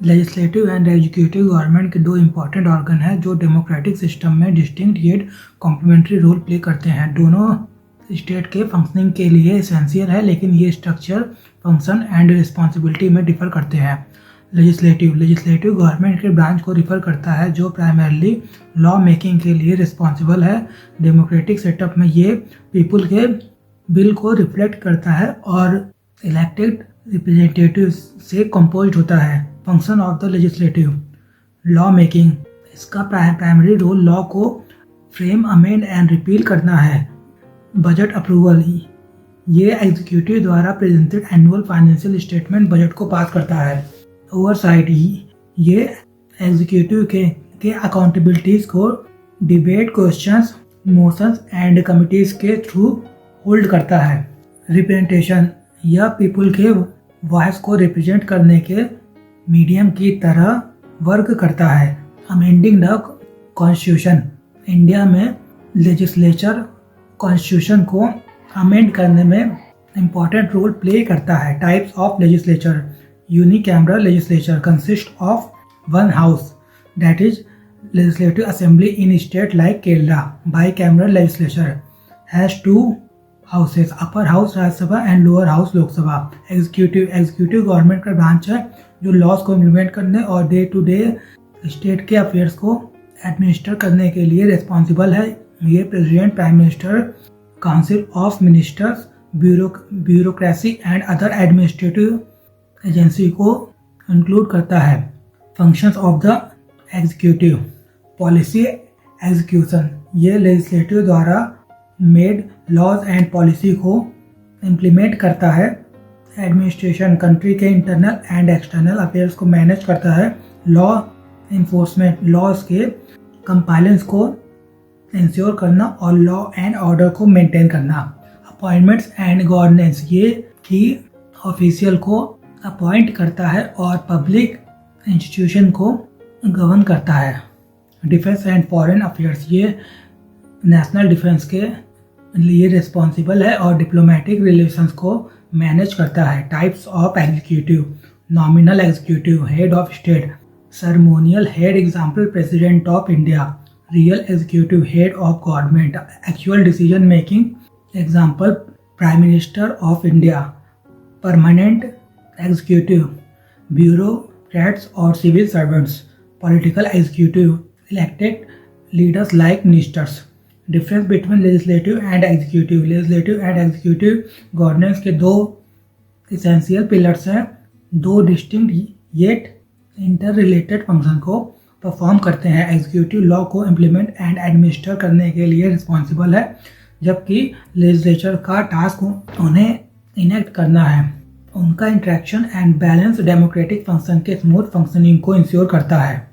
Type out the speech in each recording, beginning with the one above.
Legislative and executive government के दो important organ हैं जो डेमोक्रेटिक सिस्टम में distinct yet complementary role play करते हैं। दोनों स्टेट के फंक्शनिंग के लिए एसेंशियल है, लेकिन ये स्ट्रक्चर, फंक्शन एंड रिस्पॉन्सिबिलिटी में डिफर करते हैं। लेजिस्लेटिव गवर्नमेंट के ब्रांच को रिफर करता है जो प्राइमरली लॉ मेकिंग के लिए रिस्पॉन्सिबल है। डेमोक्रेटिक सेटअप में ये पीपल के बिल को रिफ्लेक्ट करता है और इलेक्टेड रिप्रेजेंटेटिव से कंपोज्ड होता है। Function of the legislative, law making, इसका प्राइमरी रोल लॉ को फ्रेम, अमेंड एंड रिपील करना है। बजट अप्रूवल, ये एग्जीक्यूटिव द्वारा presented annual financial statement budget को पास करता है। ओवरसाइट, ये एग्जीक्यूटिव के अकाउंटेबिलिटीज को debate, questions, motions and committees के थ्रू होल्ड करता है। रिप्रेजेंटेशन, यह पीपल के वॉइस को रिप्रेजेंट करने के मीडियम की तरह वर्क करता है। अमेंडिंग द कॉन्स्टिट्यूशन, इंडिया में लेजिस्लेचर कॉन्स्टिट्यूशन को अमेंड करने में इम्पॉर्टेंट रोल प्ले करता है। Types of legislature, unicameral legislature consist of one house, that is legislative assembly in state like Kerala. Bicameral legislature has two houses, upper house Rajya Sabha and lower house Lok Sabha. Executive government का branch है जो laws को implement करने और day to day state के affairs को administer करने के लिए रिस्पॉन्सिबल है। ये president, prime minister, council of ministers, bureaucracy and other administrative agency को इंक्लूड करता है। Functions of the executive, policy execution, ये लेजिस्लेटिव द्वारा मेड लॉज एंड पॉलिसी को इम्प्लीमेंट करता है। एडमिनिस्ट्रेशन, कंट्री के इंटरनल एंड एक्सटर्नल अफेयर्स को मैनेज करता है। लॉ इन्फोर्समेंट, लॉज के कंप्लायंस को इंश्योर करना और लॉ एंड ऑर्डर को मेंटेन करना। अपॉइंटमेंट्स एंड गवर्नेंस, ये की ऑफिशियल को अपॉइंट करता है और पब्लिक इंस्टीट्यूशन को गवर्न करता है। डिफेंस एंड फॉरेन अफेयर्स, ये नेशनल डिफेंस के लिए रिस्पॉन्सिबल है और डिप्लोमेटिक रिलेशंस को मैनेज करता है। Types of executive, nominal executive, head of state, ceremonial head, example president of India. Real executive, head of government, actual decision making, example prime minister of India. Permanent executive, bureaucrats और civil servants. Political executive, elected leaders like ministers. Difference between legislative and executive, legislative and executive governance के दो essential pillars हैं। दो distinct yet inter related function को perform करते हैं। Executive law को implement and administer करने के लिए रिस्पॉन्सिबल है, जबकि लेजिस्लेचर का टास्क उन्हें इनेक्ट करना है। उनका interaction and balance democratic function के स्मूथ फंक्शनिंग को इंश्योर करता है।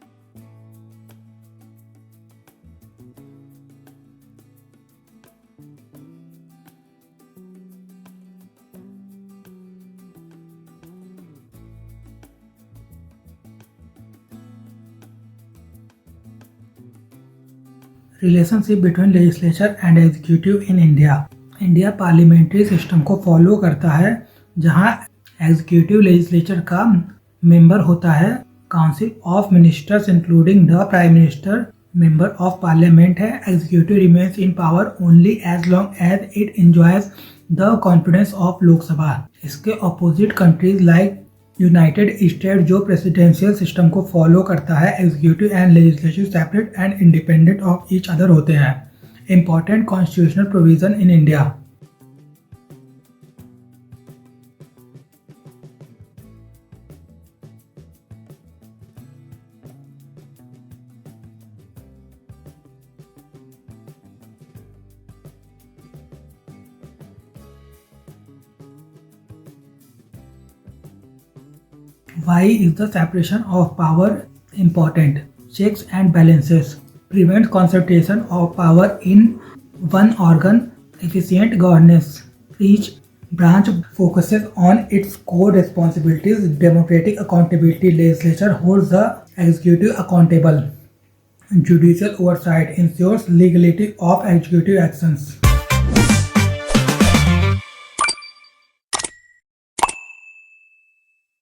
Relationship between legislature and executive in India parliamentary system को फॉलो करता है, जहां एग्जीक्यूटिव लेजिस्लेचर का मेंबर होता है। Council of ministers including the prime minister member of parliament है। Executive remains in power only as long as it enjoys the confidence of Lok Sabha. इसके opposite countries like United State जो presidential system को follow करता है, executive and legislative separate and independent of each other होते हैं। Important constitutional provision in India, Why is the separation of power important? Checks and balances prevent concentration of power in one organ. Efficient governance. Each branch focuses on its core responsibilities. Democratic accountability. Legislature holds the executive accountable. Judicial oversight ensures legality of executive actions.